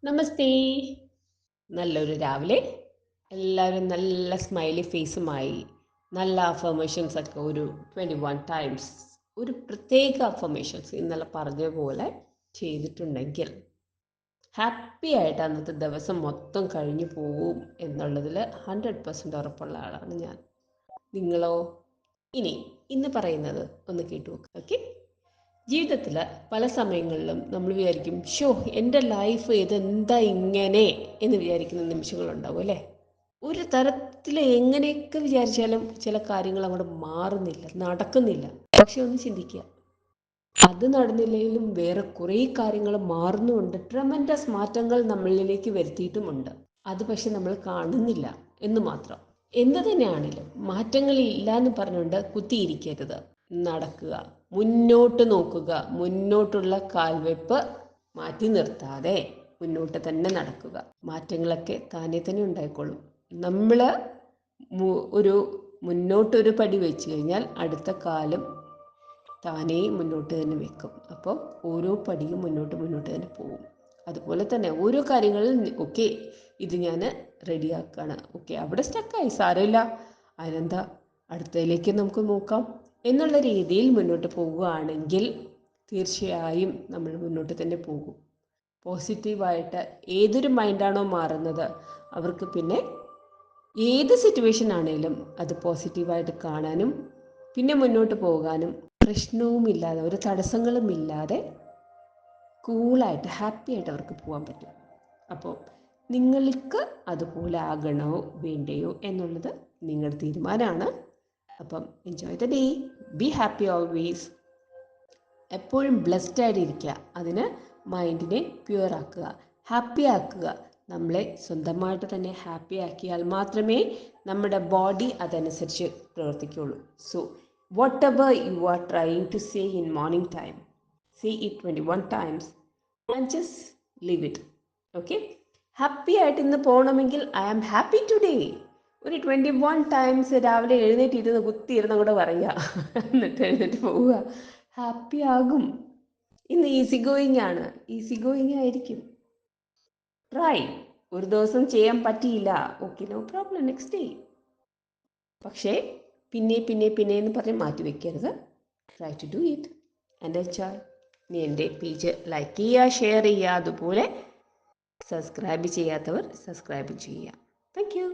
നമസ്തേ. നല്ലൊരു രാവിലെ. എല്ലാവരും നല്ല സ്മൈലി ഫേസുമായി നല്ല അഫർമേഷൻസ് ഒക്കെ ഒരു 21 ടൈംസ് ഒരു പ്രത്യേക അഫർമേഷൻസ് ഇന്നലെ പറഞ്ഞ പോലെ ചെയ്തിട്ടുണ്ടെങ്കിൽ ഹാപ്പി ആയിട്ട് അന്നത്തെ ദിവസം മൊത്തം കഴിഞ്ഞു പോവും എന്നുള്ളതിൽ 100% ഉറപ്പുള്ള ആളാണ് ഞാൻ. നിങ്ങളോ? ഇന്ന് പറയുന്നത് ഒന്ന് കേട്ടു നോക്കുക. ഓക്കെ. ജീവിതത്തിൽ പല സമയങ്ങളിലും നമ്മൾ വിചാരിക്കും, എൻ്റെ ലൈഫ് ഇതെന്താ ഇങ്ങനെ എന്ന് വിചാരിക്കുന്ന നിമിഷങ്ങളുണ്ടാവും അല്ലേ? ഒരു തരത്തിൽ എങ്ങനെയൊക്കെ വിചാരിച്ചാലും ചില കാര്യങ്ങൾ അങ്ങോട്ട് മാറുന്നില്ല, നടക്കുന്നില്ല. പക്ഷെ ഒന്ന് ചിന്തിക്കുക, അത് നടന്നില്ലെങ്കിലും വേറെ കുറേ കാര്യങ്ങൾ മാറുന്നുമുണ്ട്, ട്രമൻഡസ് മാറ്റങ്ങൾ നമ്മളിലേക്ക് വരുത്തിയിട്ടുമുണ്ട്. അത് പക്ഷെ നമ്മൾ കാണുന്നില്ല എന്ന് മാത്രം. എന്ത് തന്നെയാണെങ്കിലും മാറ്റങ്ങളില്ല എന്ന് പറഞ്ഞുകൊണ്ട് കുത്തിയിരിക്കരുത്. നടക്കുക, മുന്നോട്ട് നോക്കുക, മുന്നോട്ടുള്ള കാൽവെപ്പ് മാറ്റി നിർത്താതെ മുന്നോട്ട് തന്നെ നടക്കുക. മാറ്റങ്ങളൊക്കെ താനെ തന്നെ ഉണ്ടായിക്കോളും. നമ്മൾ ഒരു മുന്നോട്ടൊരു പടി വെച്ച് കഴിഞ്ഞാൽ അടുത്ത കാലം താനേ മുന്നോട്ട് തന്നെ വെക്കും. അപ്പോൾ ഓരോ പടിയും മുന്നോട്ട് തന്നെ പോകും. അതുപോലെ തന്നെ ഓരോ കാര്യങ്ങളിൽ ഓക്കെ ഇത് ഞാൻ റെഡിയാക്കുകയാണ്, ഓക്കെ അവിടെ സ്റ്റക്കായി, സാരമില്ല, അതിനെന്താ, അടുത്തതിലേക്ക് നമുക്ക് നോക്കാം എന്നുള്ള രീതിയിൽ മുന്നോട്ട് പോവുകയാണെങ്കിൽ തീർച്ചയായും നമ്മൾ മുന്നോട്ട് തന്നെ പോകും. പോസിറ്റീവായിട്ട് ഏതൊരു മൈൻഡാണോ മാറുന്നത് അവർക്ക് പിന്നെ ഏത് സിറ്റുവേഷൻ ആണെങ്കിലും അത് പോസിറ്റീവായിട്ട് കാണാനും പിന്നെ മുന്നോട്ട് പോകാനും പ്രശ്നവുമില്ലാതെ ഒരു തടസ്സങ്ങളും ഇല്ലാതെ കൂളായിട്ട് ഹാപ്പി ആയിട്ട് അവർക്ക് പോകാൻ പറ്റും. അപ്പോൾ നിങ്ങൾക്ക് അതുപോലെ ആകണോ വേണ്ടയോ എന്നുള്ളത് നിങ്ങളുടെ തീരുമാനമാണ്. അപ്പം enjoy the day, be happy always, എപ്പോഴും ബ്ലെസ്ഡ് ആയിട്ടിരിക്കുക. അതിന് മൈൻഡിനെ പ്യുവർ ആക്കുക, ഹാപ്പി ആക്കുക. നമ്മളെ സ്വന്തമായിട്ട് തന്നെ ഹാപ്പി ആക്കിയാൽ മാത്രമേ നമ്മുടെ ബോഡി അതനുസരിച്ച് പ്രവർത്തിക്കുകയുള്ളൂ. So whatever you are trying to say in morning time, say it 21 times and just leave it. Okay. Happy ആയിട്ട് ഇന്ന് പോകണമെങ്കിൽ ഐ ആം ഹാപ്പി ടുഡേ ഒരു 21 ടൈംസ് രാവിലെ എഴുന്നേറ്റിരുന്ന് കുത്തിയിരുന്ന് കൂടെ പറയുക, എന്നിട്ട് എഴുന്നേറ്റ് പോവുക. ഹാപ്പി ആകും. ഇന്ന് ഈസി ഗോയിങ് ആണ്, ഈസി ഗോയിങ് ആയിരിക്കും. ട്രൈ. ഒരു ദിവസം ചെയ്യാൻ പറ്റിയില്ല, okay, no problem, next day. പക്ഷേ പിന്നെ എന്ന് പറഞ്ഞ് മാറ്റി വെക്കരുത്. Try to do it and enjoy. നീ എൻ്റെ പേജ് ലൈക്ക് ചെയ്യുക, ഷെയർ ചെയ്യുക, അതുപോലെ സബ്സ്ക്രൈബ് ചെയ്യാത്തവർ സബ്സ്ക്രൈബ് ചെയ്യുക. Thank you.